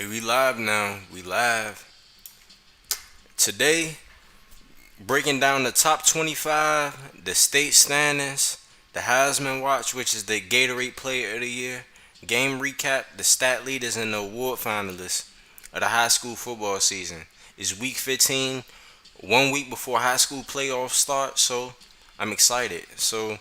Hey, we live now. We live. Today, breaking down the top 25, the state standings, the Heisman Watch, which is the Gatorade Player of the Year, game recap, the stat leaders, and the award finalists of the high school football season. It's week 15, 1 week before high school playoffs start, so I'm excited. So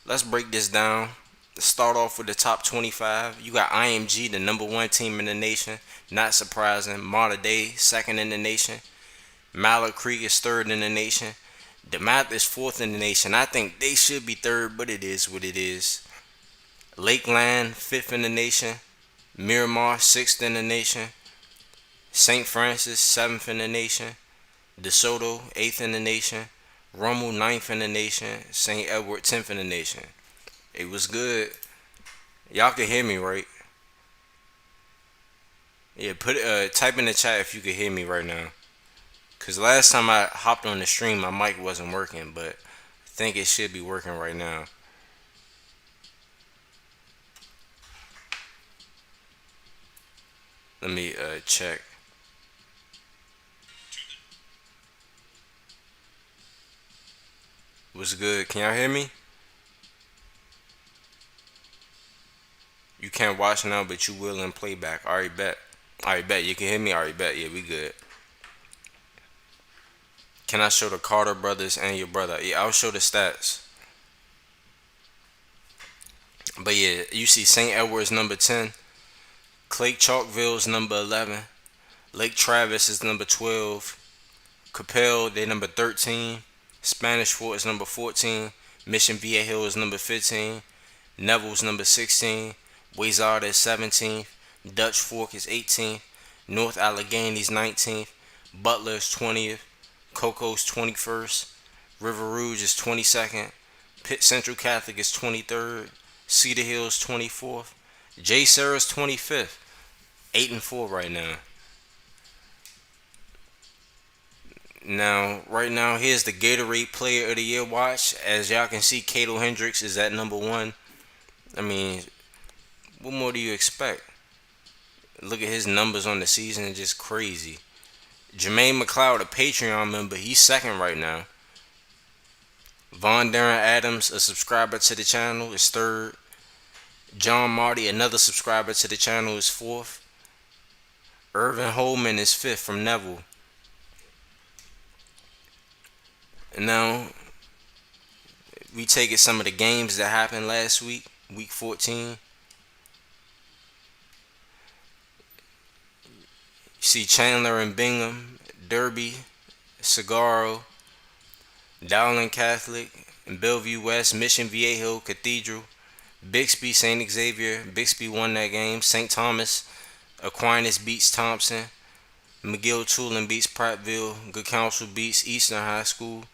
let's break this down. Start off with the top 25. You got IMG, the number one team in the nation. Not surprising. Mater Dei, second in the nation. Mallard Creek is third in the nation. DeMath is fourth in the nation. I think they should be third, but it is what it is. Lakeland, fifth in the nation. Miramar, sixth in the nation. St. Francis, seventh in the nation. DeSoto, eighth in the nation. Rummel, ninth in the nation. St. Edward, 10th in the nation. It was good. Y'all can hear me, right? Yeah, type in the chat if you can hear me right now. Cause last time I hopped on the stream, my mic wasn't working, but I think it should be working right now. Let me check. What's good? Can y'all hear me? You can't watch now, but you will in playback. Alright, bet. Alright, bet. You can hear me? Alright, bet. Yeah, we good. Can I show the Carter brothers and your brother? Yeah, I'll show the stats. But yeah, you see St. Edward's number 10. Clay Chalkville's number 11. Lake Travis is number 12. Capel, they number 13. Spanish Fort is number 14. Mission Viejo is number 15. Neville's number 16. Wayzata is 17th. Dutch Fork is 18th. North Allegheny's 19th. Butler is 20th. Coco's 21st. River Rouge is 22nd. Pitt Central Catholic is 23rd. Cedar Hills 24th. J. Sarah's 25th. 8-4 right now. Now, right now, here's the Gatorade Player of the Year watch. As y'all can see, Cato Hendricks is at number one. I mean, what more do you expect? Look at his numbers on the season, it's just crazy. Jermaine McLeod, a Patreon member, he's second right now. Von Darren Adams, a subscriber to the channel, is third. John Marty, another subscriber to the channel, is fourth. Irvin Holman is fifth from Neville. And now, we take it some of the games that happened last week, week 14. You see Chandler and Bingham, Derby, Sagaro, Dowling Catholic, Bellevue West, Mission Viejo, Cathedral, Bixby, St. Xavier. Bixby won that game. St. Thomas, Aquinas beats Thompson. McGill Tulin beats Prattville. Good Counsel beats Eastern High School.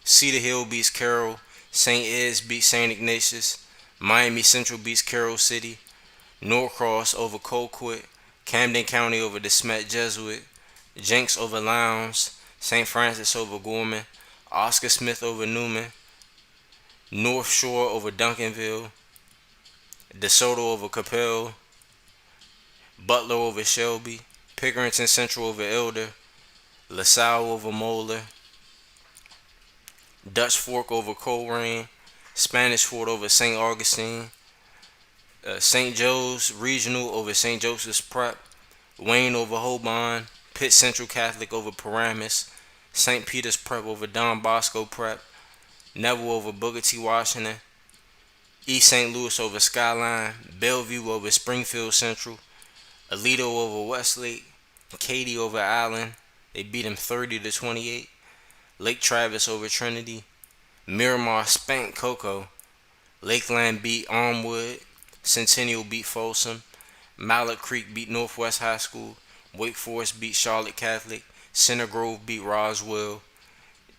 Cedar Hill beats Carroll. St. Ed's beats St. Ignatius. Miami Central beats Carroll City. Norcross over Colquitt. Camden County over DeSmet Jesuit. Jenks over Lowndes. St. Francis over Gorman. Oscar Smith over Newman. North Shore over Duncanville. DeSoto over Capel. Butler over Shelby. Pickerington Central over Elder. LaSalle over Moeller. Dutch Fork over Coleraine. Spanish Fort over St. Augustine. St. Joe's Regional over St. Joseph's Prep. Wayne over Holborn. Pitt Central Catholic over Paramus. St. Peter's Prep over Don Bosco Prep. Neville over Booker T. Washington. East St. Louis over Skyline. Bellevue over Springfield Central. Alito over Westlake. Katy over Allen. They beat him 30-28. Lake Travis over Trinity. Miramar spanked Cocoa. Lakeland beat Armwood. Centennial beat Folsom. Mallard Creek beat Northwest High School. Wake Forest beat Charlotte Catholic. Center Grove beat Roswell.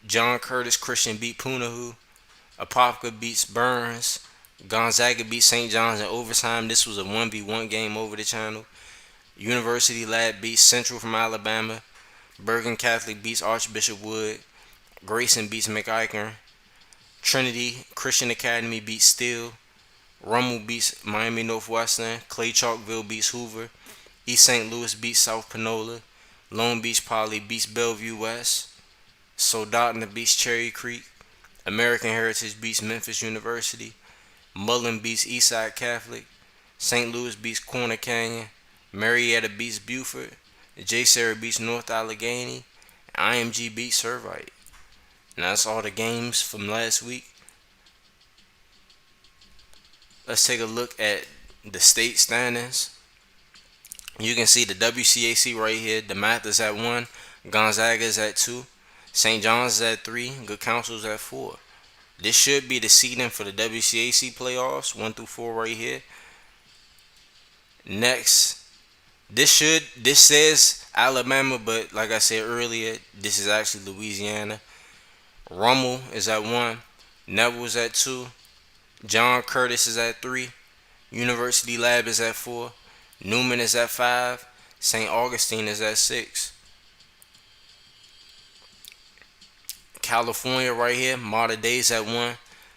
John Curtis Christian beat Punahou. Apopka beats Burns. Gonzaga beat St. John's in overtime. This was a 1v1 game over the channel. University Lab beats Central from Alabama. Bergen Catholic beats Archbishop Wood. Grayson beats McEachern. Trinity Christian Academy beats Steele. Rummel beats Miami Northwestern. Clay Chalkville beats Hoover. East St. Louis beats South Panola. Long Beach Poly beats Bellevue West. Soldotna beats Cherry Creek. American Heritage beats Memphis University. Mullen beats Eastside Catholic. St. Louis beats Corner Canyon. Marietta beats Buford. J. Sarah beats North Allegheny. IMG beats Servite. And that's all the games from last week. Let's take a look at the state standings. You can see the WCAC right here. DeMatha is at 1. Gonzaga is at 2. St. John's is at 3. Good Counsel is at 4. This should be the seeding for the WCAC playoffs, 1 through 4 right here. Next, this says Alabama, but like I said earlier, this is actually Louisiana. Rummel is at 1. Neville is at 2. John Curtis is at 3. University Lab is at 4. Newman is at 5. St. Augustine is at 6. California right here, Mater Dei is at 1.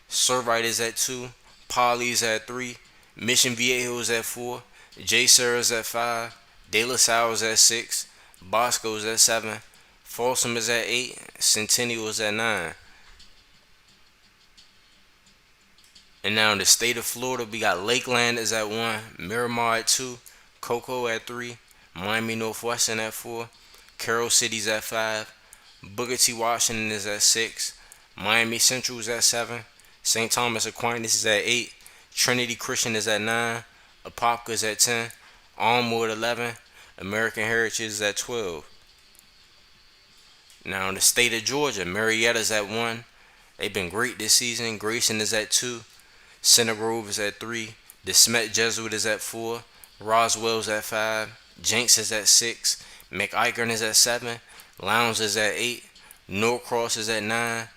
Servite is at 2. Poly is at 3. Mission Viejo is at 4. J. Sarah is at 5. De La Salle is at 6. Bosco is at 7. Folsom is at 8. Centennial is at 9. And now in the state of Florida, we got Lakeland is at 1. Miramar at 2. Cocoa at 3. Miami Northwestern at 4. Carroll City's at 5. Booker T. Washington is at 6. Miami Central is at 7. St. Thomas Aquinas is at 8. Trinity Christian is at 9. Apopka is at 10. Almwood 11. American Heritage is at 12. Now in the state of Georgia, Marietta's at 1. They've been great this season. Grayson is at 2. Center Grove is at 3. DeSmet Jesuit is at 4. Roswell is at 5. Jenks is at 6. McEachern is at 7. Lowndes is at 8. Norcross is at 9.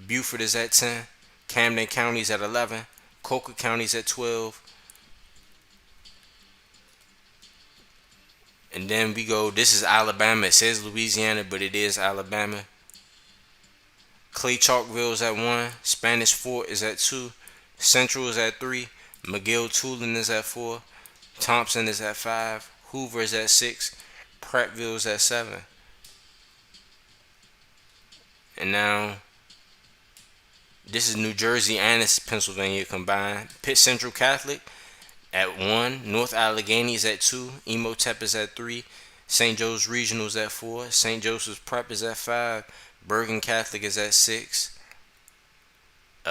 Buford is at 10. Camden County is at 11. Coker County is at 12. And then we go, this is Alabama. It says Louisiana, but it is Alabama. Clay Chalkville is at 1. Spanish Fort is at 2. Central is at 3. McGill Tulin is at 4. Thompson is at 5. Hoover is at 6. Prattville is at 7. And now, this is New Jersey and Pennsylvania combined. Pitt Central Catholic at 1. North Allegheny is at 2. Emotep is at 3. St. Joe's Regional is at 4. St. Joseph's Prep is at 5. Bergen Catholic is at 6.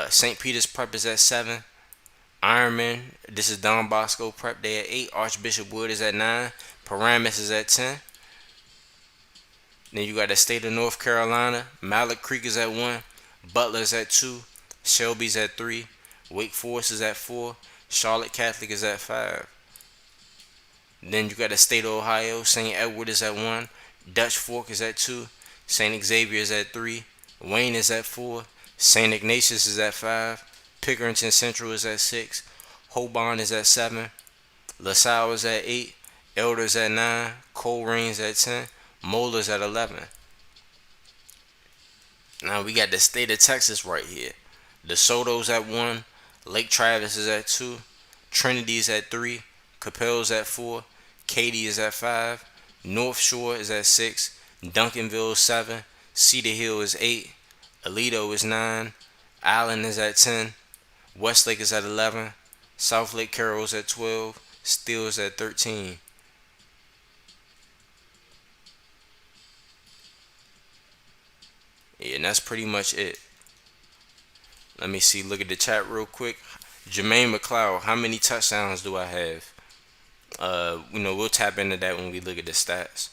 St. Peter's Prep is at 7. Ironman, this is Don Bosco Prep, they at 8. Archbishop Wood is at 9. Paramus is at 10. Then you got the state of North Carolina. Malik Creek is at 1. Butler is at 2. Shelby's at 3. Wake Forest is at 4. Charlotte Catholic is at 5. Then you got the state of Ohio. St. Edward is at 1. Dutch Fork is at 2. St. Xavier is at 3. Wayne is at 4. St. Ignatius is at 5. Pickerington Central is at 6. Holborn is at 7. LaSalle is at 8. Elder is at 9. Coleraine is at 10. Moeller is at 11. Now we got the state of Texas right here. DeSoto's at 1. Lake Travis is at 2. Trinity is at 3. Capel's at 4. Katy is at 5. North Shore is at 6. Duncanville is 7. Cedar Hill is 8. Aledo is 9. Allen is at 10. Westlake is at 11. South Lake Carroll is at 12. Steele is at 13. Yeah, and that's pretty much it. Let me see. Look at the chat real quick. Jermaine McLeod, how many touchdowns do I have? We'll tap into that when we look at the stats.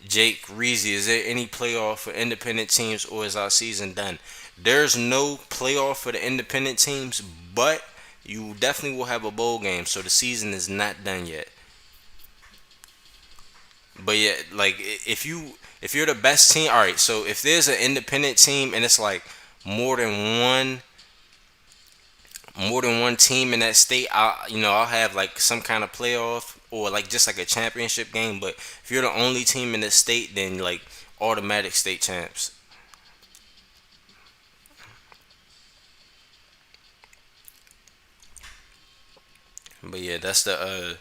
Jake Reezy, is there any playoff for independent teams or is our season done? There's no playoff for the independent teams, but you definitely will have a bowl game, so the season is not done yet. But yeah, like if you're the best team, all right. So if there's an independent team and it's like more than one team in that state, I'll have like some kind of playoff or like just like a championship game. But if you're the only team in the state, then like automatic state champs. But yeah, that's the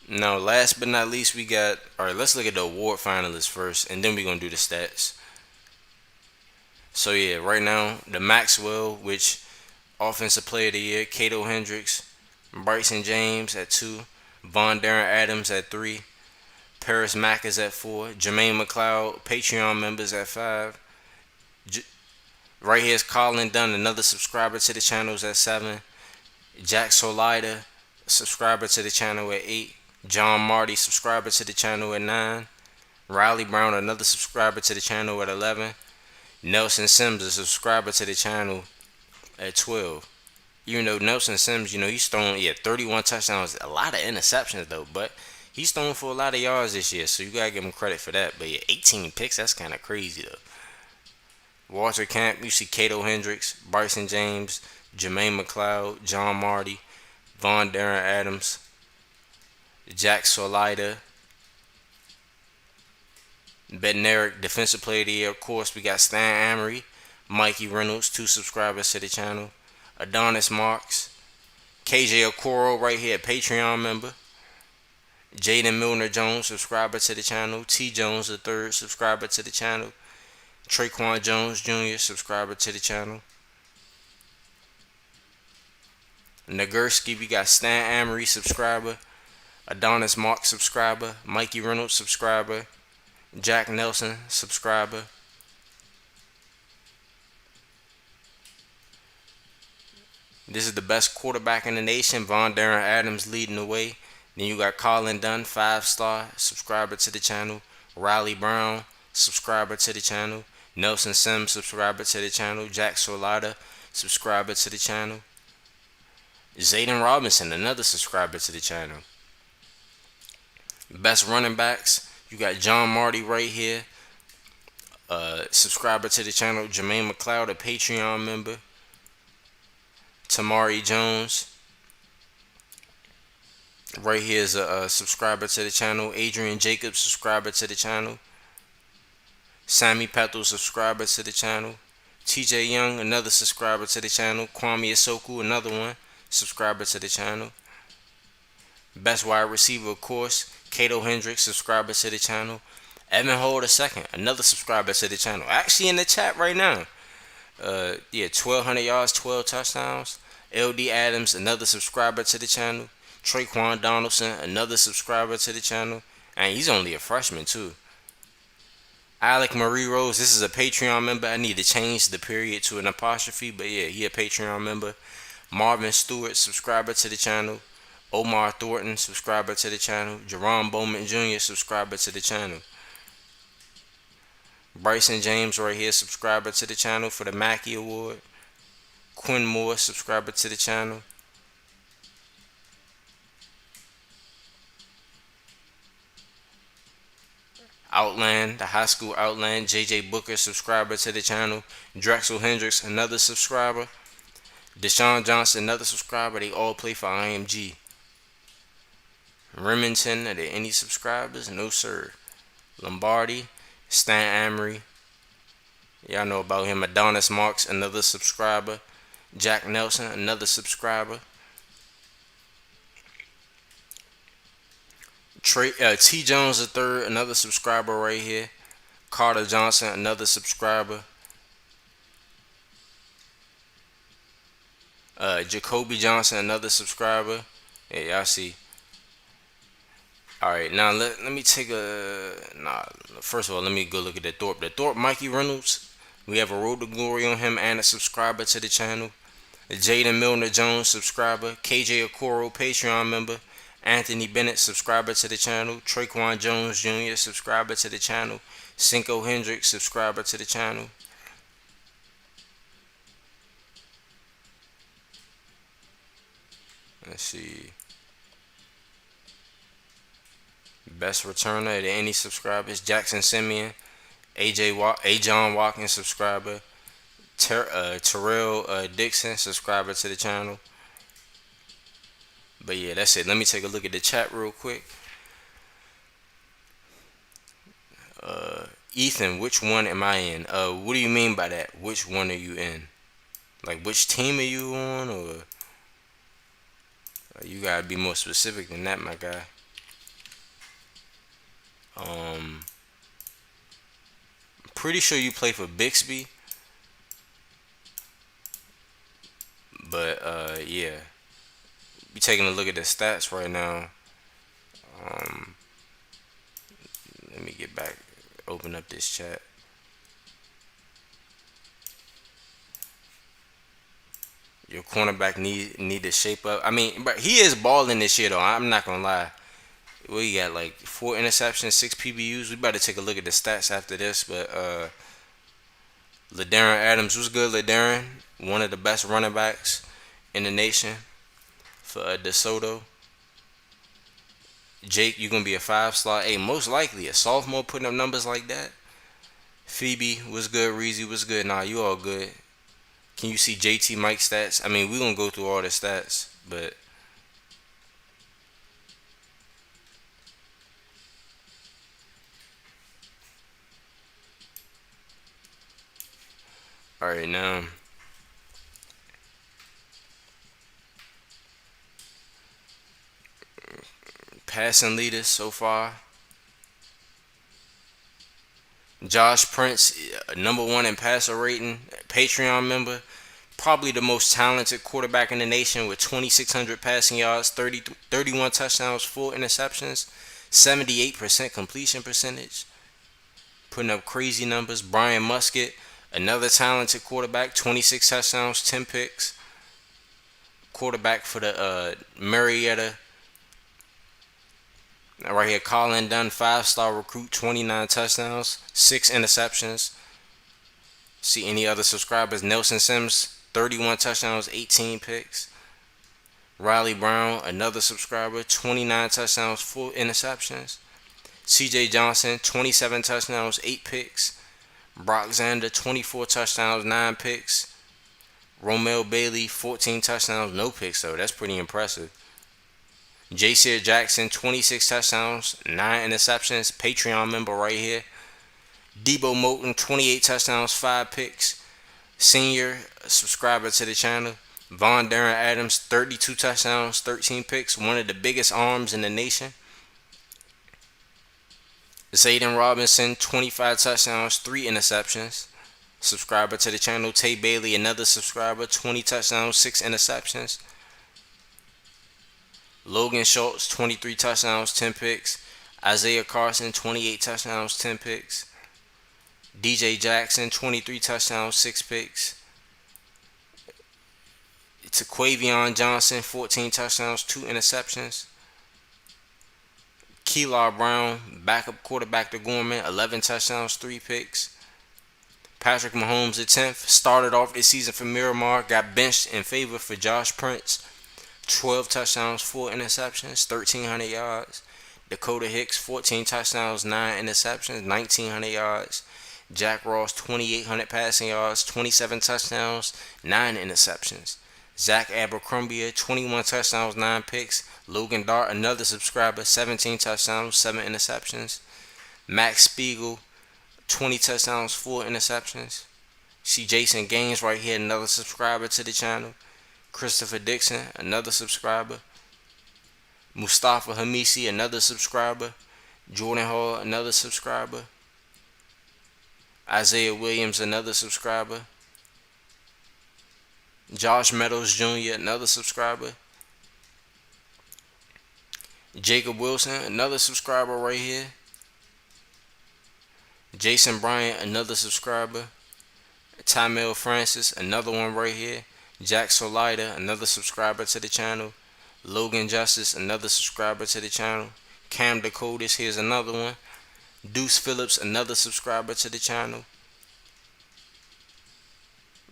Now, last but not least, we got. All right, let's look at the award finalists first, and then we're gonna do the stats. So yeah, right now the Maxwell, which offensive player of the year, Cato Hendricks, Bryson James at 2, Von Darren Adams at 3, Paris Mack is at 4, Jermaine McLeod, Patreon members at 5. J- right here is Colin Dunn, another subscriber to the channel, is at 7. Jack Solida, subscriber to the channel at 8. John Marty, subscriber to the channel at 9. Riley Brown, another subscriber to the channel at 11. Nelson Sims, a subscriber to the channel at 12. Even though Nelson Sims, he's thrown 31 touchdowns, a lot of interceptions though, but he's thrown for a lot of yards this year, so you gotta give him credit for that. But yeah, 18 picks, that's kind of crazy though. Walter Camp, you see Cato Hendricks, Bryson James, Jermaine McLeod, John Marty, Von Darren Adams, Jack Solida, Bednarik, Defensive Player of the Year. Of course, we got Stan Amory, Mikey Reynolds, 2 subscribers to the channel. Adonis Marks, KJ Okoro right here, Patreon member. Jaden Milner Jones, subscriber to the channel. T Jones the third, subscriber to the channel. Traquan Jones Jr., subscriber to the channel. Nagurski, we got Stan Amory, subscriber. Adonis Marks, subscriber. Mikey Reynolds, subscriber. Jack Nelson, subscriber. This is the best quarterback in the nation. Von Darren Adams leading the way. Then you got Colin Dunn, 5-star, subscriber to the channel. Riley Brown, subscriber to the channel. Nelson Sims, subscriber to the channel. Jack Solada, subscriber to the channel. Zayden Robinson, another subscriber to the channel. Best running backs, you got John Marty right here, subscriber to the channel. Jermaine McLeod, a Patreon member. Tamari Jones right here is a subscriber to the channel. Adrian Jacobs, subscriber to the channel. Sammy Pethel, subscriber to the channel. TJ Young, another subscriber to the channel. Kwame Asoku, another one, subscriber to the channel. Best wide receiver, of course, Cato Hendricks, subscriber to the channel. Evan Hall II, another subscriber to the channel. Actually in the chat right now. 1,200 yards, 12 touchdowns. LD Adams, another subscriber to the channel. Traquan Donaldson, another subscriber to the channel. And he's only a freshman too. Alec Marie Rose, this is a Patreon member. I need to change the period to an apostrophe, but yeah, he a Patreon member. Marvin Stewart, subscriber to the channel. Omar Thornton, subscriber to the channel. Jerome Bowman Jr., subscriber to the channel. Bryson James right here, subscriber to the channel for the Mackey Award. Quinn Moore, subscriber to the channel. Outland, the high school Outland, JJ Booker, subscriber to the channel. Drexel Hendricks, another subscriber. Deshaun Johnson, another subscriber. They all play for IMG. Remington, are there any subscribers? No, sir. Lombardi, Stan Amory. Y'all know about him. Adonis Marks, another subscriber. Jack Nelson, another subscriber. T Jones III, another subscriber right here. Carter Johnson, another subscriber. Jacoby Johnson, another subscriber. Yeah, y'all see. Alright, now let me take a. First of all, let me go look at the Thorpe. The Thorpe Mikey Reynolds. We have a Road to Glory on him and a subscriber to the channel. Jaden Milner Jones, subscriber. KJ Okoro, Patreon member. Anthony Bennett, subscriber to the channel. Traquan Jones Jr., subscriber to the channel. Cinco Hendricks, subscriber to the channel. Let's see. Best returner to any subscribers: Jackson Simeon, A. John Watkins, subscriber. Terrell Dixon, subscriber to the channel. But yeah, that's it. Let me take a look at the chat real quick. Ethan, which one am I in? What do you mean by that? Which one are you in? Like, which team are you on? Or you gotta be more specific than that, my guy. Pretty sure you play for Bixby, but yeah. We taking a look at the stats right now. Let me get back, open up this chat. Your cornerback need to shape up. I mean, but he is balling this year though. I'm not gonna lie. We got like 4 interceptions, 6 PBUs. We better take a look at the stats after this. But LaDarren Adams was good. LaDarren, one of the best running backs in the nation for DeSoto. Jake, you gonna be a 5 slot. Hey, most likely a sophomore putting up numbers like that. Phoebe was good. Reezy was good. Nah, you all good. Can you see JT Mike stats? I mean, we gonna go through all the stats, but all right now. Passing leaders so far. Josh Prince, #1 in passer rating, Patreon member, probably the most talented quarterback in the nation with 2,600 passing yards, 31 touchdowns, 4 interceptions, 78% completion percentage, putting up crazy numbers. Brian Musket, another talented quarterback, 26 touchdowns, 10 picks, quarterback for the Marietta. Right here, Colin Dunn, 5-star recruit, 29 touchdowns, 6 interceptions. See any other subscribers? Nelson Sims, 31 touchdowns, 18 picks. Riley Brown, another subscriber, 29 touchdowns, 4 interceptions. CJ Johnson, 27 touchdowns, 8 picks. Brock Zander, 24 touchdowns, 9 picks. Romel Bailey, 14 touchdowns, no picks, though. That's pretty impressive. J.C. Jackson, 26 touchdowns, 9 interceptions. Patreon member right here. Debo Moulton, 28 touchdowns, 5 picks. Senior subscriber to the channel. Von Darren Adams, 32 touchdowns, 13 picks. One of the biggest arms in the nation. Zayden Robinson, 25 touchdowns, 3 interceptions. Subscriber to the channel. Tay Bailey, another subscriber, 20 touchdowns, 6 interceptions. Logan Schultz, 23 touchdowns, 10 picks. Isaiah Carson, 28 touchdowns, 10 picks. DJ Jackson, 23 touchdowns, 6 picks. It's Quavion Johnson, 14 touchdowns, 2 interceptions. Keelar Brown, backup quarterback to Gorman, 11 touchdowns, 3 picks. Patrick Mahomes, the 10th, started off this season for Miramar, got benched in favor for Josh Prince. 12 touchdowns, 4 interceptions, 1,300 yards. Dakota Hicks, 14 touchdowns, 9 interceptions, 1,900 yards. Jack Ross, 2,800 passing yards, 27 touchdowns, 9 interceptions. Zach Abercrombie, 21 touchdowns, 9 picks. Logan Dart, another subscriber, 17 touchdowns, 7 interceptions. Max Spiegel, 20 touchdowns, 4 interceptions. See Jason Gaines right here, another subscriber to the channel. Christopher Dixon, another subscriber. Mustafa Hamisi, another subscriber. Jordan Hall, another subscriber. Isaiah Williams, another subscriber. Josh Meadows Jr., another subscriber. Jacob Wilson, another subscriber right here. Jason Bryant, another subscriber. Tymel Francis, another one right here. Jack Solida, another subscriber to the channel. Logan Justice, another subscriber to the channel. Cam Dakotas, here's another one. Deuce Phillips, another subscriber to the channel.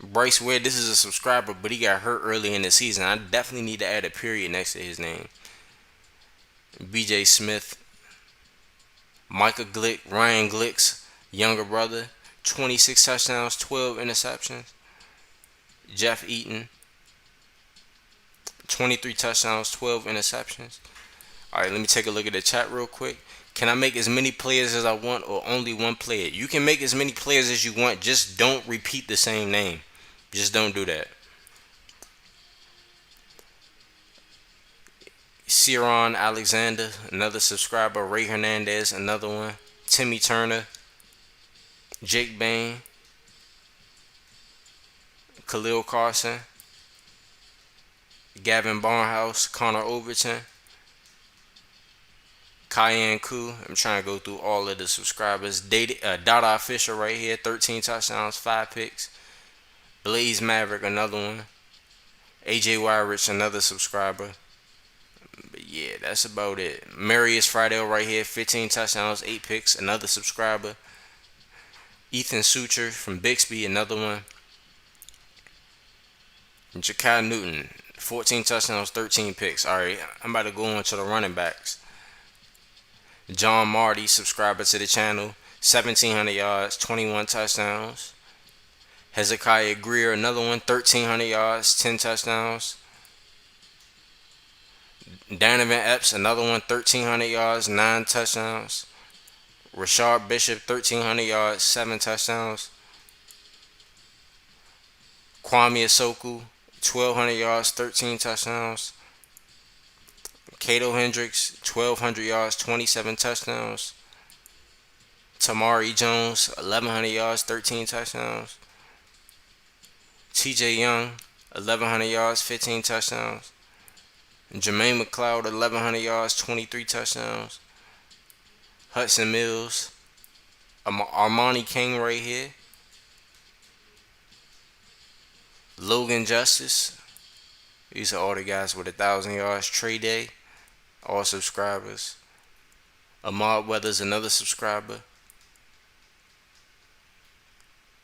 Bryce Ware, this is a subscriber, but he got hurt early in the season. I definitely need to add a period next to his name. BJ Smith. Micah Glick, Ryan Glick's younger brother. 26 touchdowns, 12 interceptions. Jeff Eaton, 23 touchdowns, 12 interceptions. Alright, let me take a look at the chat real quick. Can I make as many players as I want or only one player? You can make as many players as you want, just don't repeat the same name. Just don't do that. Ciron Alexander, another subscriber. Ray Hernandez, another one. Timmy Turner, Jake Bain, Khalil Carson, Gavin Barnhouse, Connor Overton, Cayenne Koo. I'm trying to go through all of the subscribers. Dada Fisher right here, 13 touchdowns, 5 picks. Blaze Maverick, another one. AJ Wyrich, another subscriber. But yeah, that's about it. Marius Friedel right here, 15 touchdowns, 8 picks, another subscriber. Ethan Suture from Bixby, another one. Jakai Newton, 14 touchdowns, 13 picks. Alright, I'm about to go on to the running backs. John Marty, subscriber to the channel, 1,700 yards, 21 touchdowns. Hezekiah Greer, another one, 1,300 yards, 10 touchdowns. Donovan Epps, another one, 1,300 yards, 9 touchdowns. Rashard Bishop, 1,300 yards, 7 touchdowns. Kwame Asoku, 1,200 yards, 13 touchdowns. Cato Hendricks, 1,200 yards, 27 touchdowns. Tamari Jones, 1,100 yards, 13 touchdowns. TJ Young, 1,100 yards, 15 touchdowns. Jermaine McLeod, 1,100 yards, 23 touchdowns. Hudson Mills, Armani King right here. Logan Justice. These are all the guys with 1,000 yards. Trey Day, all subscribers. Ahmad Weathers, another subscriber.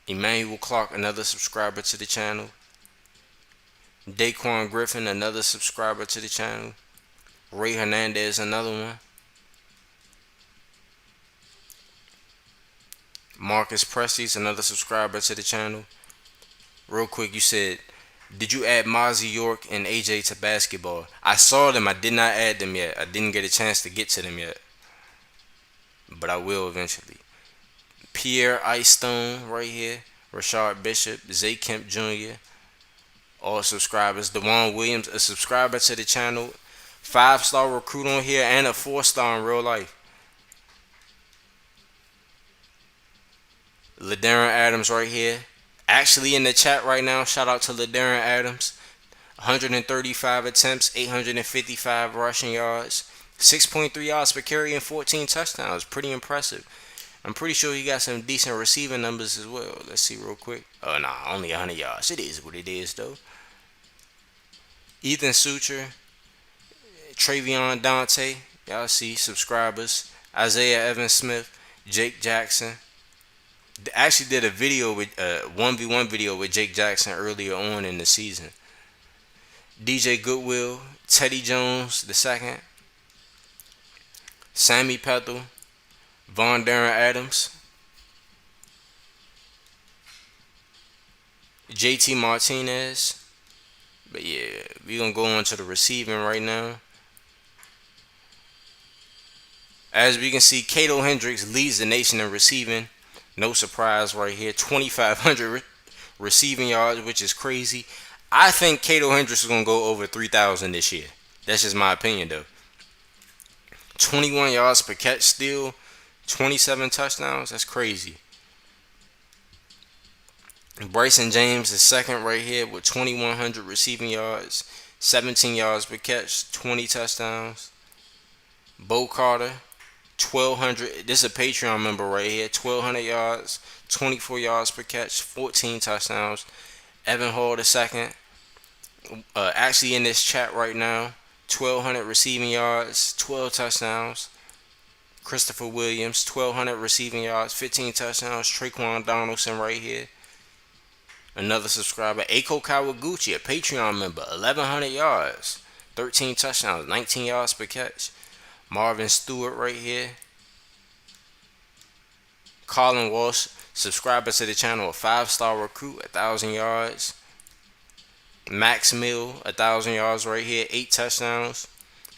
Emmanuel Clark, another subscriber to the channel. Daquan Griffin, another subscriber to the channel. Ray Hernandez, another one. Marcus Presti's another subscriber to the channel. Real quick, you said, did you add Mozzie York and AJ to basketball? I saw them. I did not add them yet. I didn't get a chance to get to them yet. But I will eventually. Pierre Ice Stone right here. Rashard Bishop. Zay Kemp Jr. All subscribers. Dewan Williams, a subscriber to the channel. 5-star recruit on here and a 4-star in real life. LaDarren Adams right here. Actually in the chat right now. Shout out to LaDarren Adams. 135 attempts, 855 rushing yards, 6.3 yards per carry, and 14 touchdowns. Pretty impressive. I'm pretty sure he got some decent receiving numbers as well. Let's see real quick. Oh, nah, only 100 yards. It is what it is, though. Ethan Suture, Travion Dante. Y'all see, subscribers. Isaiah Evans Smith, Jake Jackson. Actually did a video with 1v1 video with Jake Jackson earlier on in the season. DJ Goodwill, Teddy Jones II, Sammy Pethel, Von Darren Adams, JT Martinez. But yeah, we're gonna go on to the receiving right now. As we can see, Cato Hendricks leads the nation in receiving. No surprise right here. 2,500 receiving yards, which is crazy. I think Cato Hendricks is going to go over 3,000 this year. That's just my opinion, though. 21 yards per catch still. 27 touchdowns. That's crazy. Bryson James is second right here with 2,100 receiving yards. 17 yards per catch. 20 touchdowns. Bo Carter. 1,200. This is a Patreon member right here. 1,200 yards, 24 yards per catch, 14 touchdowns. Evan Hall II. Actually in this chat right now. 1,200 receiving yards, 12 touchdowns. Christopher Williams, 1,200 receiving yards, 15 touchdowns. Traquan Donaldson right here. Another subscriber. Aiko Kawaguchi, a Patreon member. 1,100 yards, 13 touchdowns, 19 yards per catch. Marvin Stewart right here. Colin Walsh, subscriber to the channel, a 5-star recruit, 1,000 yards. Max Mill, 1,000 yards right here, 8 touchdowns.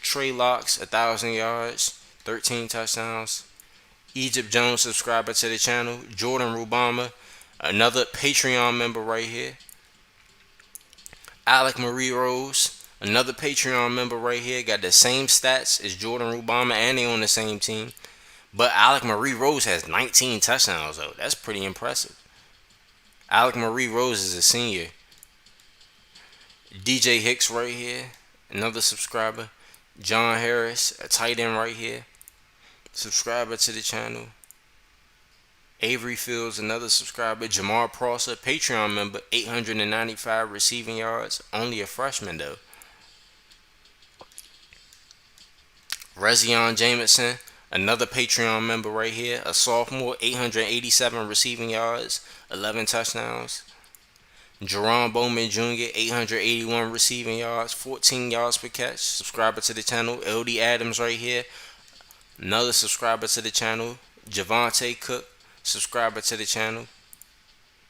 Trey Locks, 1,000 yards, 13 touchdowns. Egypt Jones, subscriber to the channel. Jordan Rubama, another Patreon member right here. Alec Marie Rose, Another Patreon member right here got the same stats as Jordan Rubama, and they on the same team. But Alec Marie Rose has 19 touchdowns though. That's pretty impressive. Alec Marie Rose is a senior. DJ Hicks right here, another subscriber. John Harris, a tight end right here, subscriber to the channel. Avery Fields, another subscriber. Jamar Prosser, Patreon member, 895 receiving yards. Only a freshman though. Rezion Jameson, another Patreon member right here, a sophomore, 887 receiving yards, 11 touchdowns. Jerome Bowman Jr., 881 receiving yards, 14 yards per catch. Subscriber to the channel. LD Adams right here, another subscriber to the channel. Javante Cook, subscriber to the channel.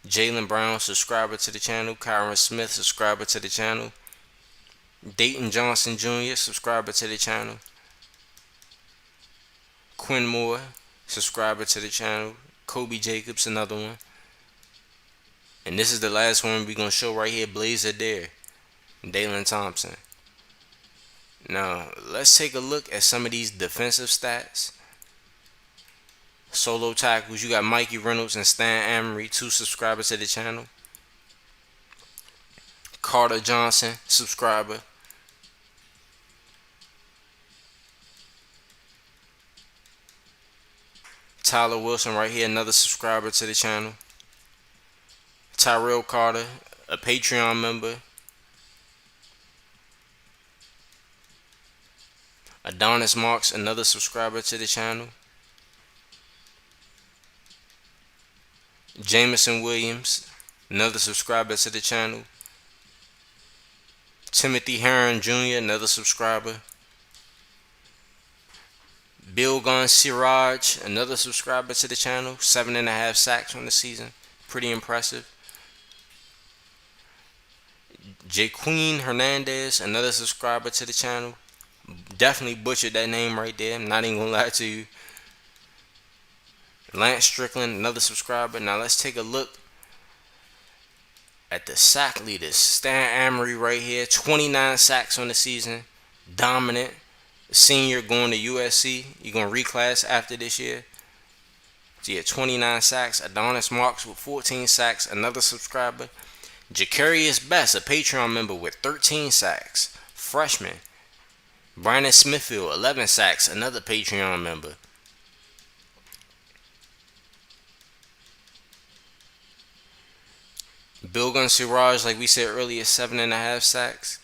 Jalen Brown, subscriber to the channel. Kyron Smith, subscriber to the channel. Dayton Johnson Jr., subscriber to the channel. Quinn Moore, subscriber to the channel. Kobe Jacobs, another one. And this is the last one we're going to show right here. Blaze Adair. Dalen Thompson. Now, let's take a look at some of these defensive stats. Solo tackles. You got Mikey Reynolds and Stan Amory, 2 subscribers to the channel. Carter Johnson, subscriber. Tyler Wilson right here, another subscriber to the channel. Tyrell Carter, a Patreon member. Adonis Marks, another subscriber to the channel. Jameson Williams, another subscriber to the channel. Timothy Heron Jr., another subscriber. Bilgon Siraj, another subscriber to the channel. 7.5 sacks on the season. Pretty impressive. Jaqueen Hernandez, another subscriber to the channel. Definitely butchered that name right there. I'm not even gonna lie to you. Lance Strickland, another subscriber. Now let's take a look at the sack leaders. Stan Amory right here, 29 sacks on the season. Dominant. Senior going to USC. You're gonna reclass after this year. So yeah, 29 sacks. Adonis Marks with 14 sacks, another subscriber. Jacarius Best, a Patreon member with 13 sacks. Freshman. Brandon Smithfield, 11 sacks, another Patreon member. Bilgun Siraj, like we said earlier, 7.5 sacks.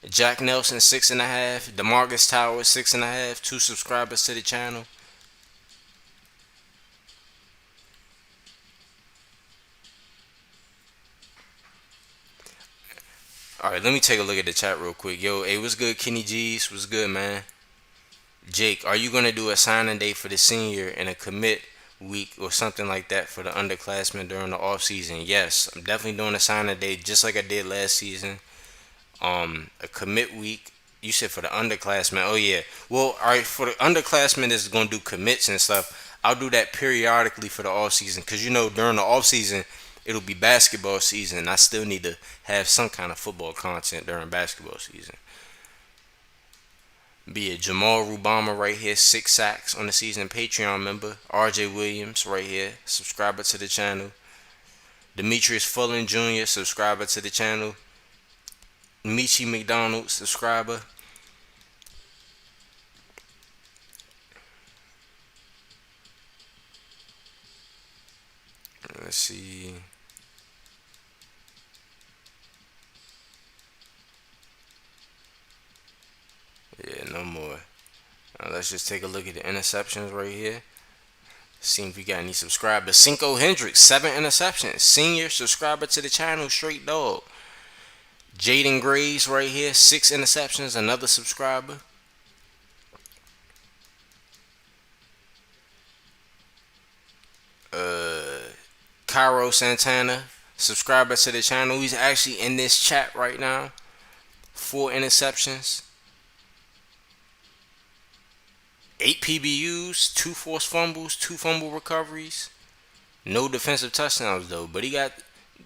Jack Nelson, 6.5. DeMarcus Towers, 6.5. 2 subscribers to the channel. Alright, let me take a look at the chat real quick. Yo, hey, what's good, Kenny G's? What's good, man? Jake, are you going to do a signing day for the senior and a commit week or something like that for the underclassmen during the off season? Yes, I'm definitely doing a signing day just like I did last season. A commit week. You said for the underclassmen. Oh yeah. Well, all right. For the underclassmen that's gonna do commits and stuff, I'll do that periodically for the off season. Cause during the off season, it'll be basketball season. And I still need to have some kind of football content during basketball season. Be it Jamal Rubama right here, 6 sacks on the season. Patreon member. RJ Williams right here, subscriber to the channel. Demetrius Fullen Jr., subscriber to the channel. Michi McDonald, subscriber. Let's see. Yeah, no more. Let's just take a look at the interceptions right here. See if we got any subscribers. Cinco Hendricks, 7 interceptions. Senior subscriber to the channel, straight dog. Jaden Graves right here, 6 interceptions, another subscriber. Cairo Santana, subscriber to the channel. He's actually in this chat right now. 4 interceptions. 8 PBUs, 2 forced fumbles, 2 fumble recoveries. No defensive touchdowns though, but he got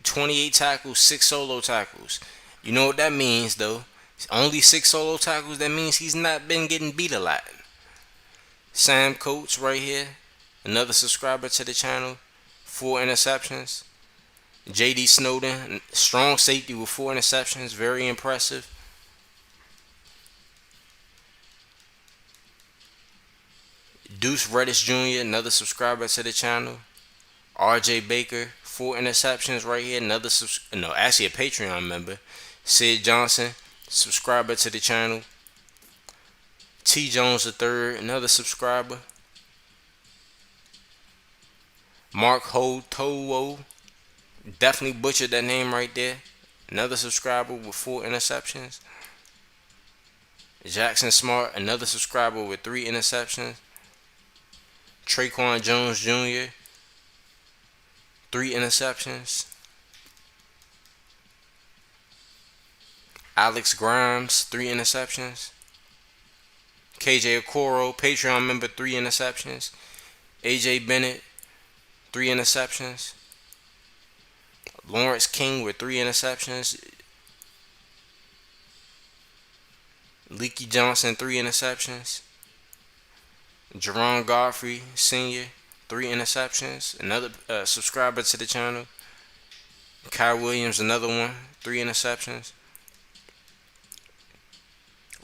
28 tackles, 6 solo tackles. You know what that means, though? Only 6 solo tackles. That means he's not been getting beat a lot. Sam Coates right here, another subscriber to the channel, 4 interceptions. J.D. Snowden, strong safety with 4 interceptions, very impressive. Deuce Reddish Jr., another subscriber to the channel. R.J. Baker, 4 interceptions right here, another no, actually a Patreon member. Sid Johnson, subscriber to the channel. T. Jones III, another subscriber. Mark Hotowo, definitely butchered that name right there. Another subscriber with 4 interceptions. Jackson Smart, another subscriber with 3 interceptions. Traquan Jones Jr., 3 interceptions. Alex Grimes, 3 interceptions. KJ Okoro, Patreon member, 3 interceptions. AJ Bennett, 3 interceptions. Lawrence King with 3 interceptions. Leaky Johnson, 3 interceptions. Jerron Godfrey Sr., 3 interceptions. Another subscriber to the channel. Kyle Williams, another one, 3 interceptions.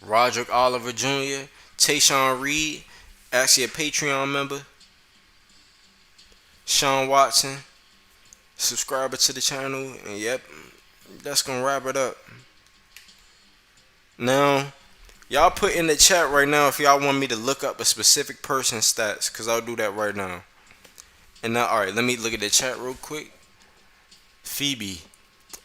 Roderick Oliver Jr., Tayshawn Reed, actually a Patreon member. Sean Watson, subscriber to the channel. And yep, that's gonna wrap it up. Now, y'all put in the chat right now if y'all want me to look up a specific person's stats, because I'll do that right now. And now, alright, let me look at the chat real quick. Phoebe.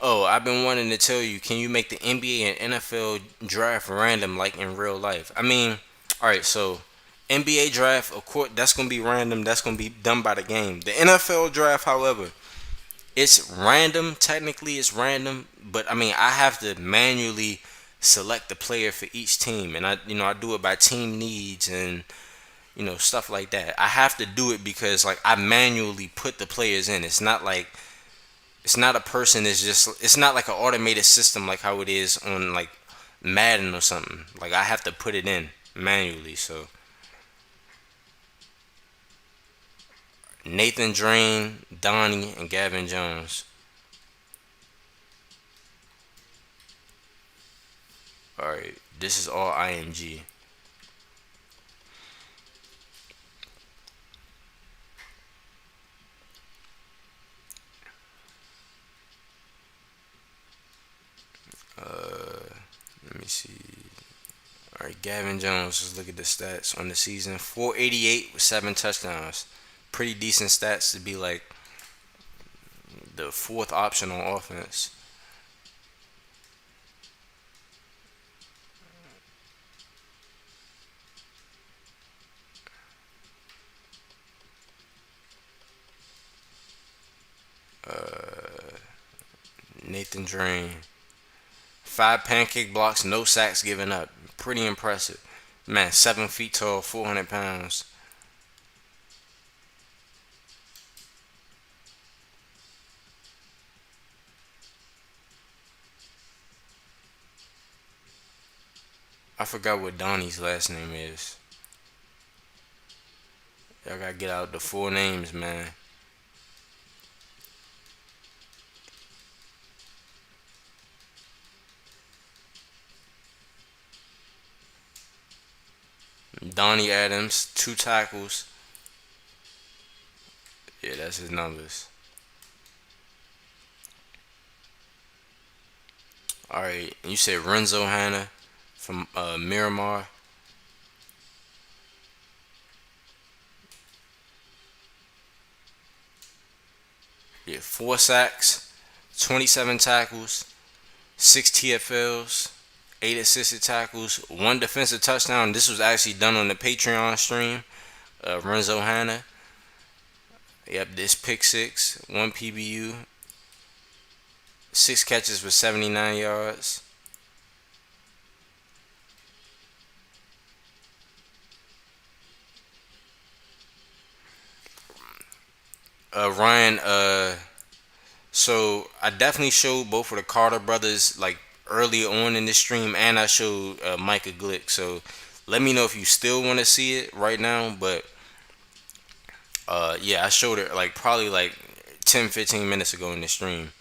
Oh, I've been wanting to tell you, can you make the NBA and NFL draft random like in real life? I mean, alright, so NBA draft, of course, that's going to be random. That's going to be done by the game. The NFL draft, however, it's random. Technically, it's random. But, I mean, I have to manually select the player for each team. And, I do it by team needs and, stuff like that. I have to do it because, like, I manually put the players in. It's not like it's not a person. It's not like an automated system like how it is on like Madden or something. Like I have to put it in manually. So Nathan Drain, Donnie, and Gavin Jones. All right, this is all IMG. Let me see. All right, Gavin Jones. Let's look at the stats on the season. 488 with 7 touchdowns. Pretty decent stats to be like the fourth option on offense. Nathan Drain. 5 pancake blocks, no sacks given up. Pretty impressive. Man, 7 feet tall, 400 pounds. I forgot what Donnie's last name is. Y'all gotta get out the full names, man. Donnie Adams, 2 tackles. Yeah, that's his numbers. All right, and you said Renzo Hanna from Miramar. Yeah, 4 sacks, 27 tackles, 6 TFLs, 8 assisted tackles, 1 defensive touchdown. This was actually done on the Patreon stream. Renzo Hanna. Yep, this pick six, 1 PBU, 6 catches for 79 yards. Ryan, so I definitely showed both of the Carter brothers like earlier on in the stream, and I showed Micah Glick. So let me know if you still want to see it right now. But yeah, I showed it like probably like 10, 15 minutes ago in the stream.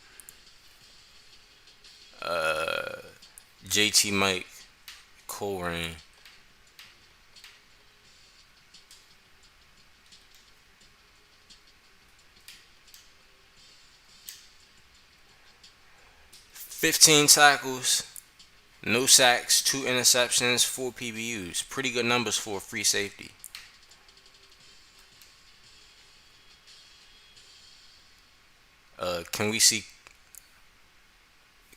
JT Mike Colerain. 15 tackles, no sacks, 2 interceptions, 4 PBUs. Pretty good numbers for a free safety. Can we see?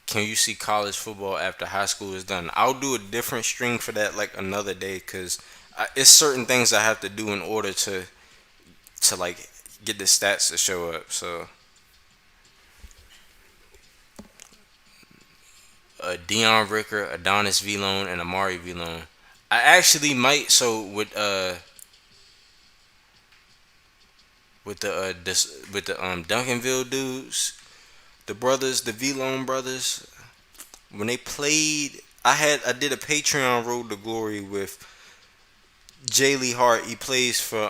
Can you see college football after high school is done? I'll do a different stream for that like another day because it's certain things I have to do in order to like get the stats to show up. So Dion Ricker, Adonis Vlone, and Amari Vlone. I actually might so with the Duncanville dudes, the brothers, the Vlone brothers, when they played, I did a Patreon Road to Glory with Jay Lee Hart. He plays for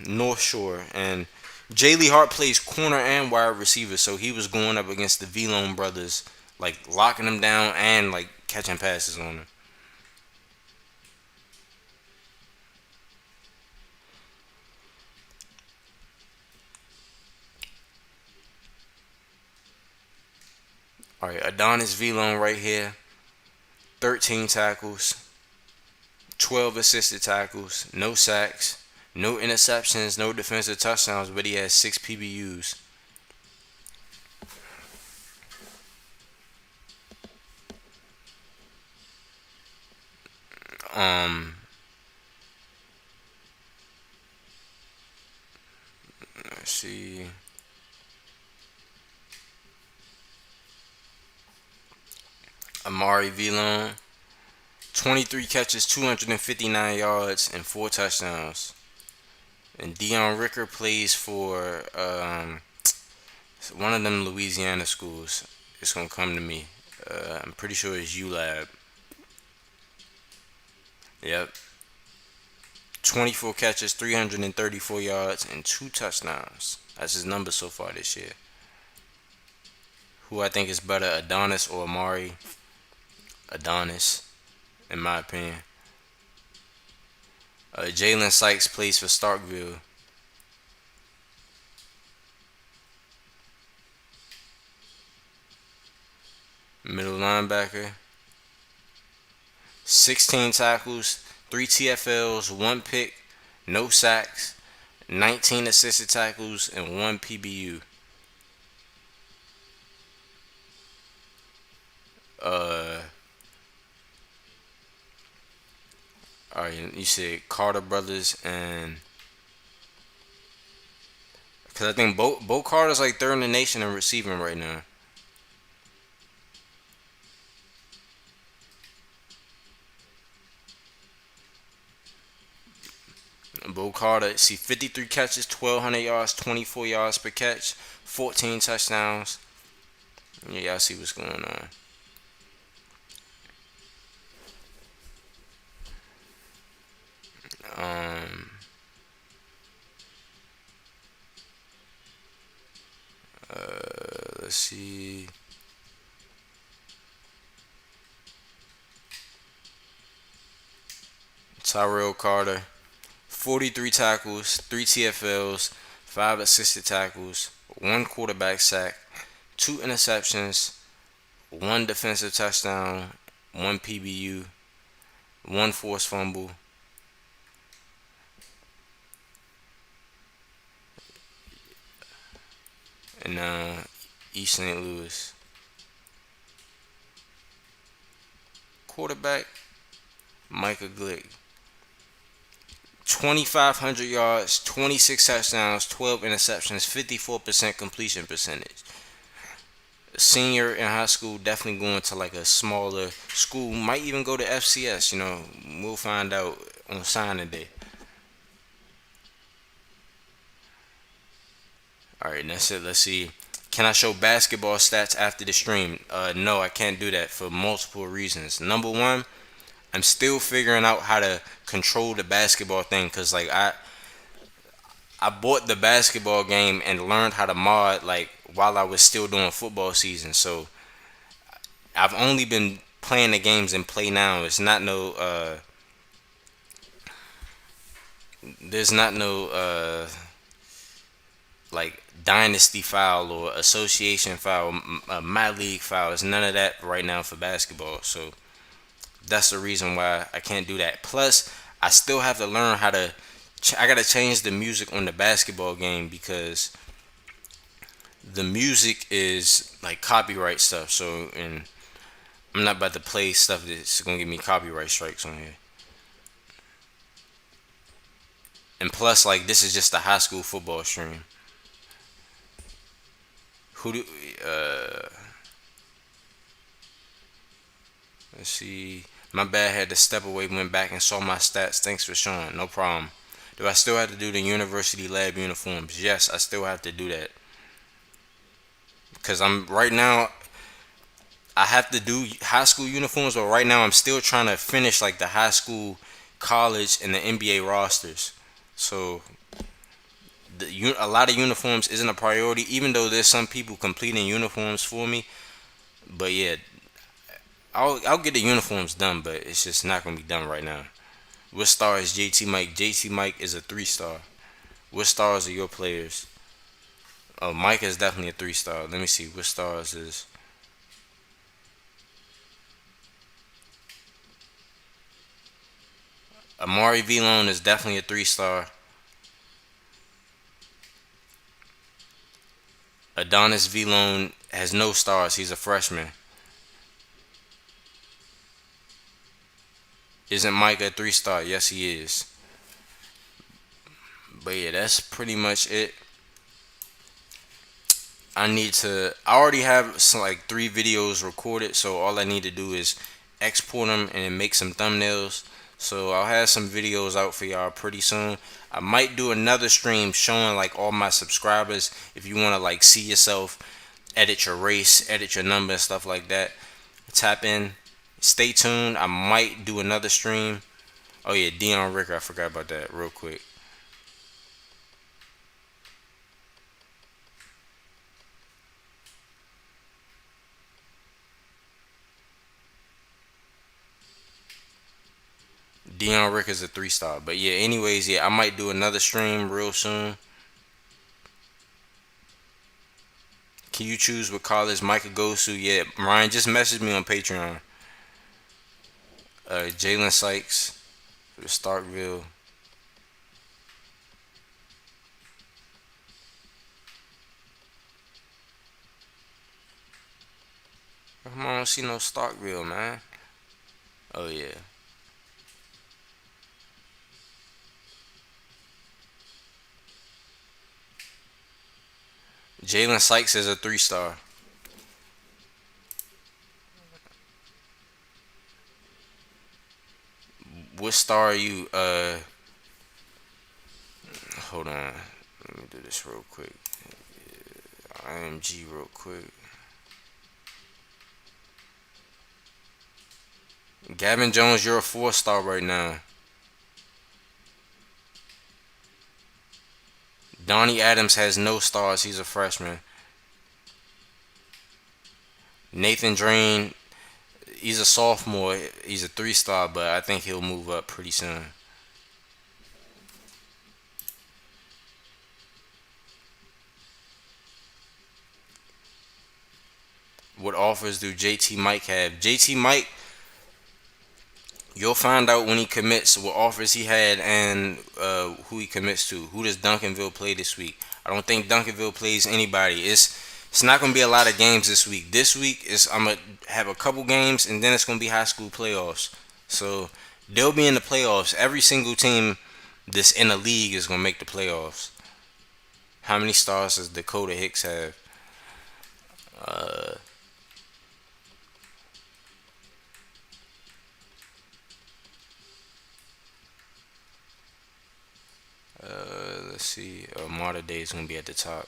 North Shore, and Jay Lee Hart plays corner and wide receiver, so he was going up against the Vlone brothers, like locking them down and like catching passes on them. All right, Adonis Vlone right here, 13 tackles, 12 assisted tackles, no sacks, no interceptions, no defensive touchdowns, but he has 6 PBUs. Um, let's see. Amari Vlone, 23 catches, 259 yards, and 4 touchdowns. And Dion Ricker plays for one of them Louisiana schools. It's gonna come to me. I'm pretty sure it's ULab. Yep. 24 catches, 334 yards, and 2 touchdowns. That's his number so far this year. Who I think is better, Adonis or Amari? Adonis, in my opinion. Jalen Sykes plays for Starkville. Middle linebacker. 16 tackles, 3 TFLs, 1 pick, no sacks, 19 assisted tackles, and 1 PBU. Uh, all right, you said Carter brothers, and because I think Bo Carter's like third in the nation in receiving right now. Bo Carter, see 53 catches, 1,200 yards, 24 yards per catch, 14 touchdowns. Yeah, y'all see what's going on. Um, let's see. Tyrell Carter, 43 tackles, 3 TFLs, 5 assisted tackles, 1 quarterback sack, 2 interceptions, 1 defensive touchdown, 1 PBU, 1 forced fumble. And East St. Louis. Quarterback, Micah Glick. 2,500 yards, 26 touchdowns, 12 interceptions, 54% completion percentage. Senior in high school, definitely going to like a smaller school. Might even go to FCS. We'll find out on signing day. All right, that's it. Let's see. Can I show basketball stats after the stream? No, I can't do that for multiple reasons. Number one, I'm still figuring out how to control the basketball thing because like I bought the basketball game and learned how to mod like while I was still doing football season. So I've only been playing the games and play now. It's not no there's not no like dynasty file or association file, my league file. It's none of that right now for basketball. So that's the reason why I can't do that. Plus, I still have to learn how to. I gotta change the music on the basketball game because the music is like copyright stuff. So, and I'm not about to play stuff that's gonna give me copyright strikes on here. And plus, like this is just a high school football stream. Who do? Uh, let's see. My bad. Had to step away. Went back and saw my stats. Thanks for showing. No problem. Do I still have to do the university lab uniforms? Yes, I still have to do that. Because I'm right now, I have to do high school uniforms, but right now I'm still trying to finish like the high school, college, and the NBA rosters. So a lot of uniforms isn't a priority, even though there's some people completing uniforms for me. But yeah, I'll get the uniforms done, but it's just not gonna be done right now. What star is JT Mike? JT Mike is a 3 star. What stars are your players? Oh, Mike is definitely a 3 star. Let me see. What stars is Amari Vlone is definitely a 3 star. Adonis Vlone has no stars. He's a freshman. Isn't Mike a 3 star? Yes, he is. But yeah, that's pretty much it. I already have some like 3 videos recorded, so all I need to do is export them and then make some thumbnails. So I'll have some videos out for y'all pretty soon. I might do another stream showing like all my subscribers if you want to like see yourself edit your race, edit your number and stuff like that. Tap in. Stay tuned. I might do another stream. Oh yeah, Dion Ricker. I forgot about that real quick. Dion Ricker's a 3 star. But yeah, anyways, yeah, I might do another stream real soon. Can you choose what college Micah goes to? Yeah, Ryan, just message me on Patreon. Jalen Sykes for Starkville. Come on, I don't see no Starkville, man. Oh yeah, Jalen Sykes is a 3 star. What star are you? Hold on. Let me do this real quick. IMG real quick. Gavin Jones, you're a 4 star right now. Donnie Adams has no stars. He's a freshman. Nathan Drain, he's a sophomore. He's a 3 star, but I think he'll move up pretty soon. What offers do JT Mike have? JT Mike, you'll find out when he commits what offers he had and who he commits to. Who does Duncanville play this week? I don't think Duncanville plays anybody. It's not gonna be a lot of games this week. This week is I'm gonna have a couple games and then it's gonna be high school playoffs. So they'll be in the playoffs. Every single team that's in the league is gonna make the playoffs. How many stars does Dakota Hicks have? Uh, let's see. Marta Day is gonna be at the top.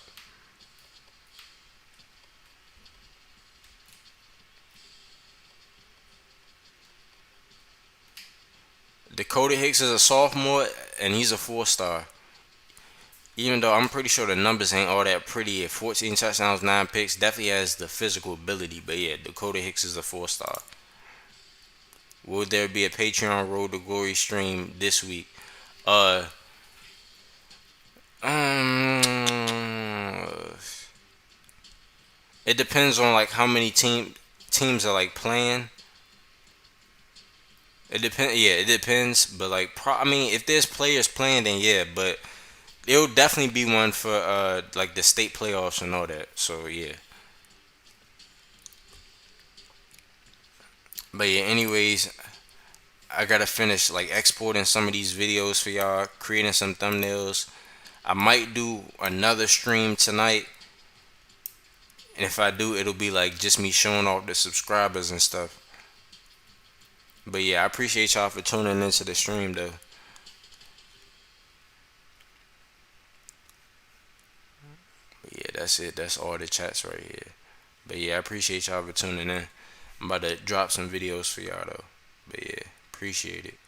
Dakota Hicks is a sophomore and he's a 4-star. Even though I'm pretty sure the numbers ain't all that pretty at 14 touchdowns, 9 picks, definitely has the physical ability. But yeah, Dakota Hicks is a 4-star. Will there be a Patreon Road to Glory stream this week? Uh, um, it depends on like how many teams are like playing. It depends. Yeah, it depends. But like, I mean, if there's players playing, then yeah. But it'll definitely be one for like the state playoffs and all that. So yeah. But yeah. Anyways, I gotta finish like exporting some of these videos for y'all, creating some thumbnails. I might do another stream tonight, and if I do, it'll be like just me showing off the subscribers and stuff. But yeah, I appreciate y'all for tuning into the stream though. But yeah, that's it. That's all the chats right here. But yeah, I appreciate y'all for tuning in. I'm about to drop some videos for y'all though. But yeah, appreciate it.